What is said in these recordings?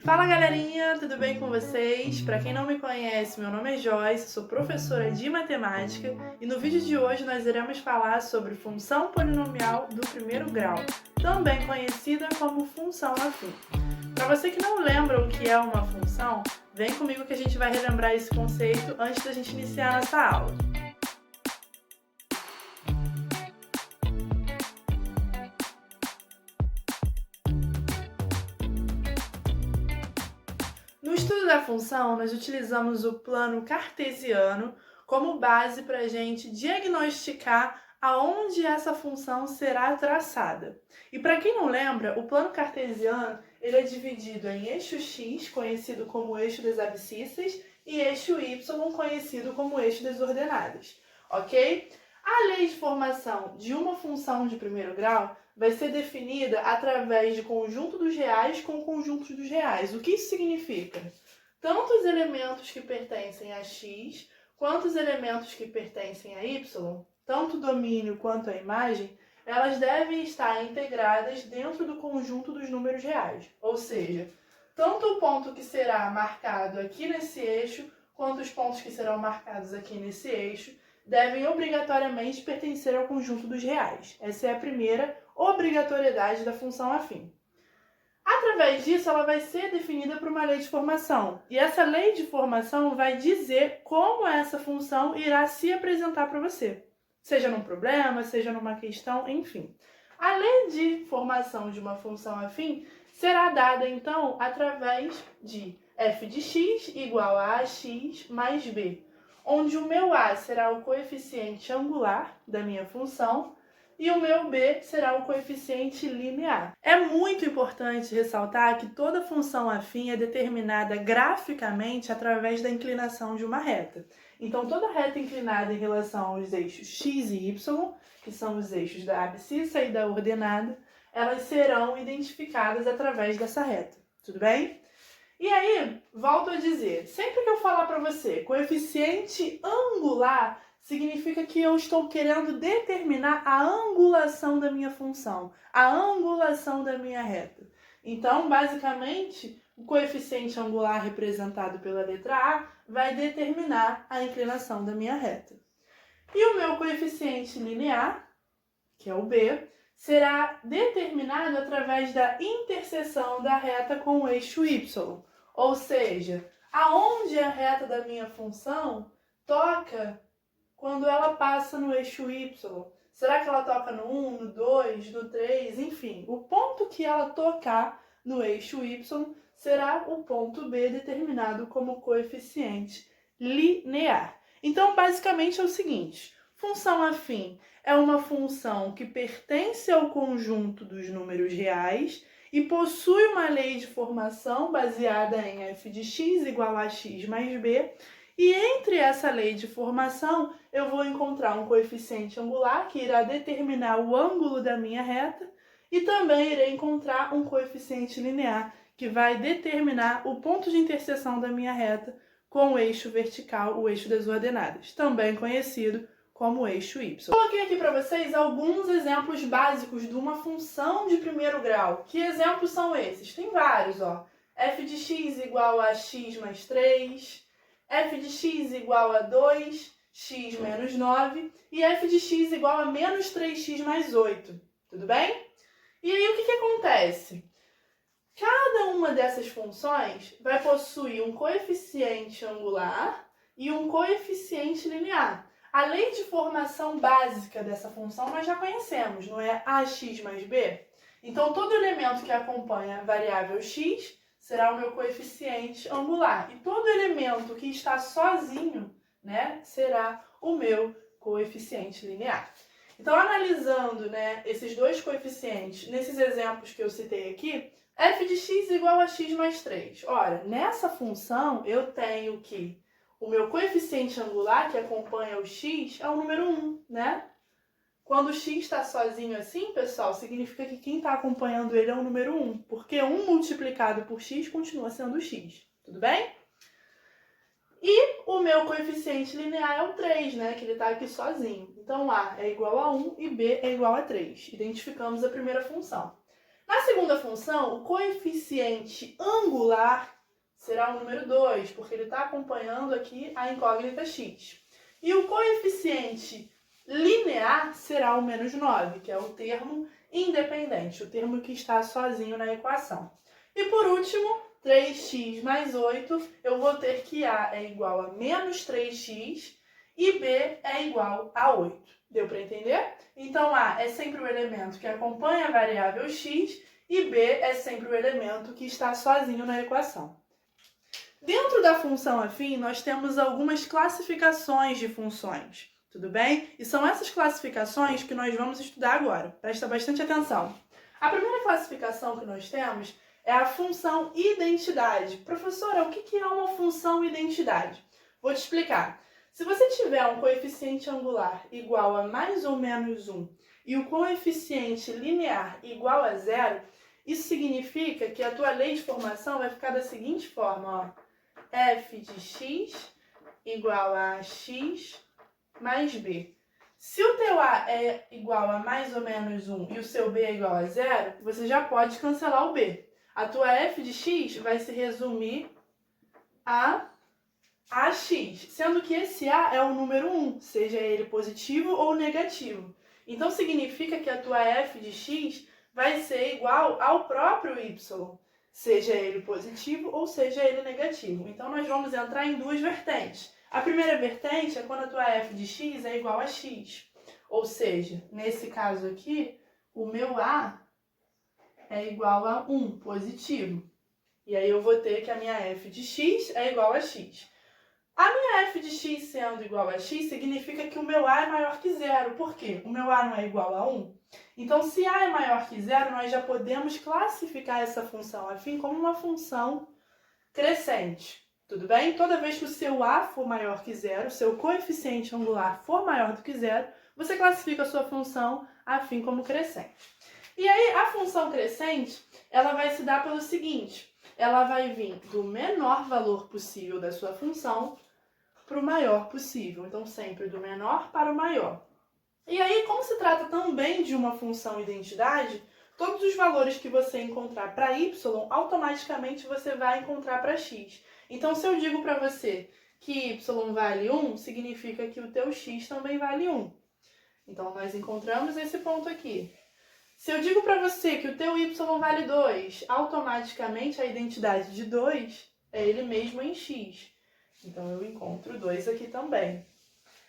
Fala galerinha, tudo bem com vocês? Para quem não me conhece, meu nome é Joyce, sou professora de matemática e no vídeo de hoje nós iremos falar sobre função polinomial do primeiro grau, também conhecida como função afim. Para você que não lembra o que é uma função, vem comigo que a gente vai relembrar esse conceito antes da gente iniciar nossa aula. No estudo da função, nós utilizamos o plano cartesiano como base para a gente diagnosticar aonde essa função será traçada. E para quem não lembra, o plano cartesiano ele é dividido em eixo x, conhecido como eixo das abscissas, e eixo y, conhecido como eixo das ordenadas, ok? A lei de formação de uma função de primeiro grau vai ser definida através de conjunto dos reais com conjuntos dos reais. O que isso significa? Tanto os elementos que pertencem a x, quanto os elementos que pertencem a y, tanto o domínio quanto a imagem, elas devem estar integradas dentro do conjunto dos números reais. Ou seja, tanto o ponto que será marcado aqui nesse eixo, quanto os pontos que serão marcados aqui nesse eixo, devem obrigatoriamente pertencer ao conjunto dos reais. Essa é a primeira obrigatoriedade da função afim. Através disso, ela vai ser definida por uma lei de formação. E essa lei de formação vai dizer como essa função irá se apresentar para você. Seja num problema, seja numa questão, enfim. A lei de formação de uma função afim será dada, então, através de f de x igual a ax mais b, onde o meu a será o coeficiente angular da minha função e o meu b será o coeficiente linear. É muito importante ressaltar que toda função afim é determinada graficamente através da inclinação de uma reta. Então, toda reta inclinada em relação aos eixos x e y, que são os eixos da abscissa e da ordenada, elas serão identificadas através dessa reta. Tudo bem? E aí, volto a dizer, sempre que eu falar para você coeficiente angular, significa que eu estou querendo determinar a angulação da minha função, a angulação da minha reta. Então, basicamente, o coeficiente angular representado pela letra A vai determinar a inclinação da minha reta. E o meu coeficiente linear, que é o B, será determinado através da interseção da reta com o eixo Y. Ou seja, aonde a reta da minha função toca quando ela passa no eixo Y. Será que ela toca no 1, no 2, no 3, enfim. O ponto que ela tocar no eixo Y será o ponto B determinado como coeficiente linear. Então, basicamente é o seguinte, função afim é uma função que pertence ao conjunto dos números reais e possui uma lei de formação baseada em f de x igual a x mais b, e entre essa lei de formação eu vou encontrar um coeficiente angular que irá determinar o ângulo da minha reta e também irei encontrar um coeficiente linear que vai determinar o ponto de interseção da minha reta com o eixo vertical, o eixo das ordenadas, também conhecido como eixo y. Coloquei aqui para vocês alguns exemplos básicos de uma função de primeiro grau. Que exemplos são esses? Tem vários, ó. f de x igual a x mais 3, f de x igual a 2, x menos 9 e f de x igual a menos 3x mais 8. Tudo bem? E aí o que acontece? Cada uma dessas funções vai possuir um coeficiente angular e um coeficiente linear. A lei de formação básica dessa função nós já conhecemos, não é ax mais b? Então, todo elemento que acompanha a variável x será o meu coeficiente angular. E todo elemento que está sozinho, né, será o meu coeficiente linear. Então, analisando, né, esses dois coeficientes, nesses exemplos que eu citei aqui, f de x igual a x mais 3. Ora, nessa função eu tenho que o meu coeficiente angular, que acompanha o x, é o número 1, né? Quando o x está sozinho assim, pessoal, significa que quem está acompanhando ele é o número 1, porque 1 multiplicado por x continua sendo x, tudo bem? E o meu coeficiente linear é o 3, né? Que ele está aqui sozinho. Então, A é igual a 1 e B é igual a 3. Identificamos a primeira função. Na segunda função, o coeficiente angular será o número 2, porque ele está acompanhando aqui a incógnita x. E o coeficiente linear será o menos 9, que é o termo independente, o termo que está sozinho na equação. E por último, 3x mais 8, eu vou ter que A é igual a menos 3x e B é igual a 8. Deu para entender? Então A é sempre o elemento que acompanha a variável x e B é sempre o elemento que está sozinho na equação. Dentro da função afim, nós temos algumas classificações de funções, tudo bem? E são essas classificações que nós vamos estudar agora. Presta bastante atenção. A primeira classificação que nós temos é a função identidade. Professora, o que é uma função identidade? Vou te explicar. Se você tiver um coeficiente angular igual a mais ou menos 1 e o coeficiente linear igual a 0, isso significa que a tua lei de formação vai ficar da seguinte forma, ó. F de x igual a x mais b. Se o teu A é igual a mais ou menos 1 e o seu B é igual a 0, você já pode cancelar o B. A tua F de x vai se resumir a AX, sendo que esse A é o número 1, seja ele positivo ou negativo. Então significa que a tua F de x vai ser igual ao próprio y, seja ele positivo ou seja ele negativo. Então nós vamos entrar em duas vertentes. A primeira vertente é quando a tua F de x é igual a x, ou seja, nesse caso aqui, o meu A é igual a 1, positivo. E aí eu vou ter que a minha F de x é igual a x. A minha F de x sendo igual a x significa que o meu A é maior que 0. Por quê? O meu A não é igual a 1? Então, se A é maior que 0, nós já podemos classificar essa função afim como uma função crescente. Tudo bem? Toda vez que o seu A for maior que 0, o seu coeficiente angular for maior do que 0, você classifica a sua função afim como crescente. E aí, a função crescente, ela vai se dar pelo seguinte: ela vai vir do menor valor possível da sua função para o maior possível. Então, sempre do menor para o maior. E aí, como se trata também de uma função identidade, todos os valores que você encontrar para y, automaticamente você vai encontrar para x. Então, se eu digo para você que y vale 1, significa que o teu x também vale 1. Então, nós encontramos esse ponto aqui. Se eu digo para você que o teu y vale 2, automaticamente a identidade de 2 é ele mesmo em x. Então, eu encontro 2 aqui também.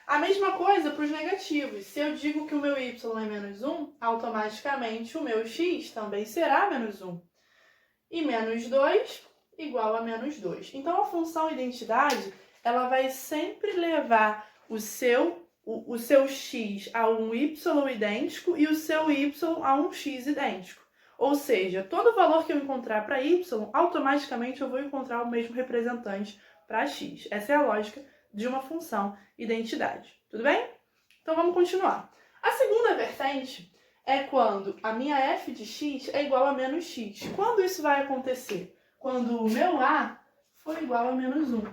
A mesma coisa para os negativos. Se eu digo que o meu y é menos 1, automaticamente o meu x também será menos 1. E menos 2 igual a menos 2. Então, a função identidade, ela vai sempre levar o seu x a um y idêntico e o seu y a um x idêntico. Ou seja, todo valor que eu encontrar para y, automaticamente eu vou encontrar o mesmo representante para x. Essa é a lógica de uma função identidade. Tudo bem? Então vamos continuar. A segunda vertente é quando a minha f de x é igual a menos x. Quando isso vai acontecer? Quando o meu a for igual a menos 1.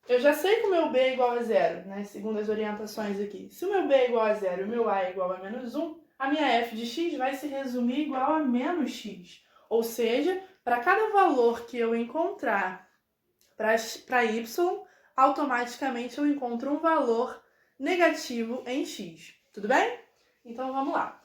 Eu já sei que o meu b é igual a 0, né? Segundo as orientações aqui. Se o meu b é igual a 0 e o meu a é igual a menos 1, a minha f de x vai se resumir igual a menos x. Ou seja, para cada valor que eu encontrar para y, automaticamente eu encontro um valor negativo em x. Tudo bem? Então vamos lá.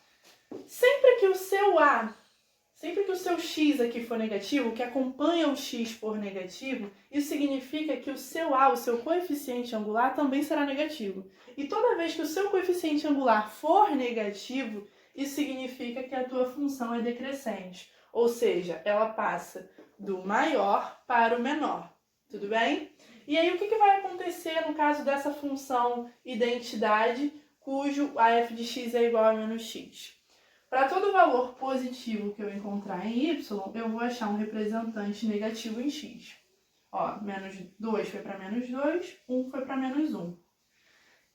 Sempre que o seu x aqui for negativo, que acompanha o x for negativo, isso significa que o seu a, o seu coeficiente angular, também será negativo. E toda vez que o seu coeficiente angular for negativo, isso significa que a tua função é decrescente. Ou seja, ela passa do maior para o menor. Tudo bem? E aí, o que vai acontecer no caso dessa função identidade, cujo a f de x é igual a menos x? Para todo valor positivo que eu encontrar em y, eu vou achar um representante negativo em x. Ó, menos 2 foi para menos 2, 1 foi para menos 1.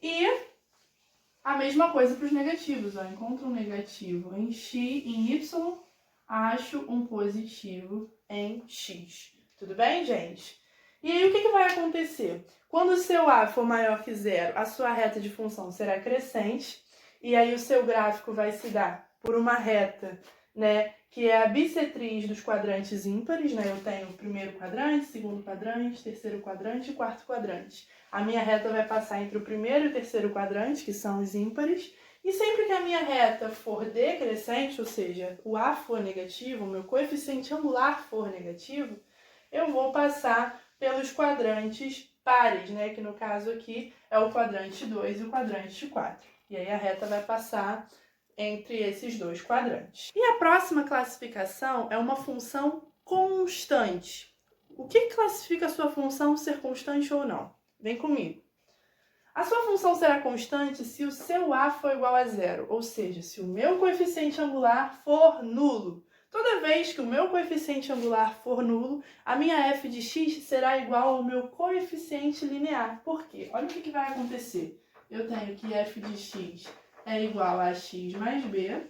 E a mesma coisa para os negativos. Ó, encontro um negativo em y, acho um positivo em x. Tudo bem, gente? E aí, o que vai acontecer? Quando o seu a for maior que 0, a sua reta de função será crescente, e aí o seu gráfico vai se dar por uma reta né, que é a bissetriz dos quadrantes ímpares, né? Eu tenho o primeiro quadrante, segundo quadrante, terceiro quadrante e quarto quadrante. A minha reta vai passar entre o primeiro e o terceiro quadrante, que são os ímpares, e sempre que a minha reta for decrescente, ou seja, o A for negativo, o meu coeficiente angular for negativo, eu vou passar pelos quadrantes pares, né? Que no caso aqui é o quadrante 2 e o quadrante 4. E aí a reta vai passar entre esses dois quadrantes. E a próxima classificação é uma função constante. O que classifica a sua função ser constante ou não? Vem comigo. A sua função será constante se o seu A for igual a zero, ou seja, se o meu coeficiente angular for nulo. Toda vez que o meu coeficiente angular for nulo, a minha f de x será igual ao meu coeficiente linear. Por quê? Olha o que vai acontecer. Eu tenho que f de x é igual a x mais b.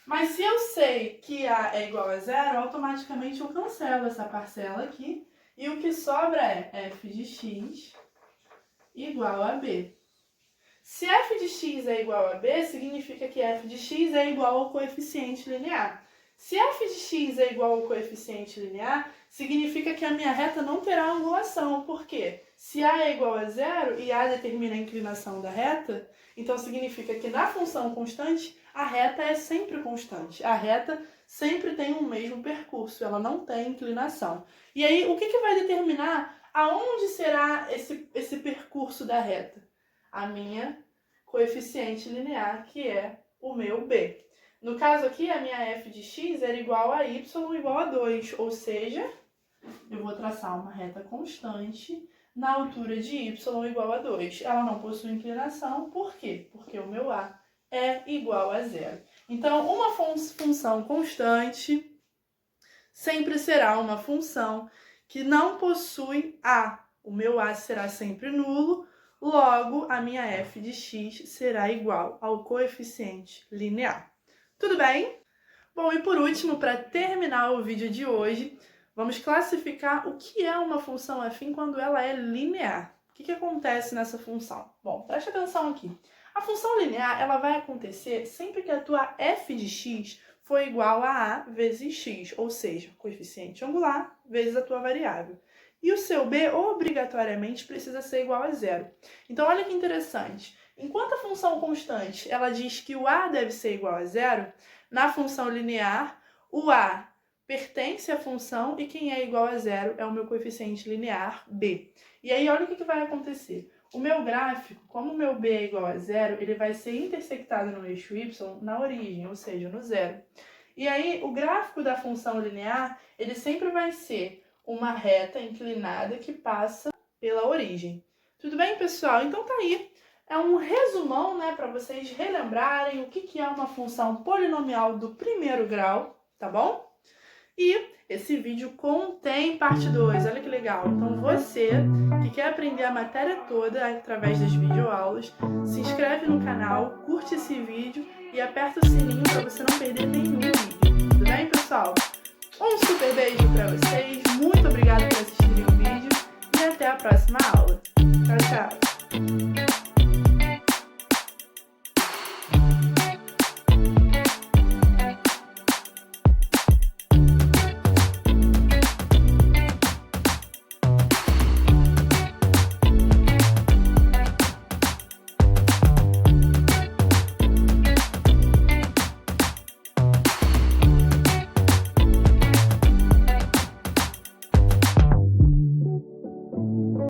Mas se eu sei que A é igual a zero, automaticamente eu cancelo essa parcela aqui. E o que sobra é f de x igual a b. Se f de x é igual a b, significa que f de x é igual ao coeficiente linear. Se f de x é igual ao coeficiente linear, significa que a minha reta não terá angulação. Por quê? Se a é igual a zero e a determina a inclinação da reta, então significa que na função constante, a reta é sempre constante. A reta sempre tem o mesmo percurso, ela não tem inclinação. E aí, o que vai determinar aonde será esse percurso da reta? A minha coeficiente linear, que é o meu b. No caso aqui, a minha f de x era igual a y igual a 2, ou seja, eu vou traçar uma reta constante na altura de y igual a 2. Ela não possui inclinação, por quê? Porque o meu a é igual a zero. Então, uma função constante sempre será uma função que não possui a. O meu a será sempre nulo, logo a minha f de x será igual ao coeficiente linear. Tudo bem? Bom, e por último, para terminar o vídeo de hoje, vamos classificar o que é uma função afim quando ela é linear. O que acontece nessa função? Bom, preste atenção aqui. A função linear ela vai acontecer sempre que a tua f de x for igual a vezes x, ou seja, coeficiente angular vezes a tua variável. E o seu b obrigatoriamente precisa ser igual a zero. Então, olha que interessante. Enquanto a função constante ela diz que o a deve ser igual a zero, na função linear, o a pertence à função e quem é igual a zero é o meu coeficiente linear b. E aí, olha o que vai acontecer. O meu gráfico, como o meu b é igual a zero, ele vai ser intersectado no eixo y na origem, ou seja, no zero. E aí, o gráfico da função linear, ele sempre vai ser uma reta inclinada que passa pela origem. Tudo bem, pessoal? Então tá aí. É um resumão, né, para vocês relembrarem o que é uma função polinomial do primeiro grau, tá bom? E esse vídeo contém parte 2, olha que legal. Então você que quer aprender a matéria toda através das videoaulas, se inscreve no canal, curte esse vídeo e aperta o sininho para você não perder nenhum vídeo. Tudo bem, pessoal? Um super beijo para vocês, muito obrigada por assistirem o vídeo e até a próxima aula. Tchau, tchau!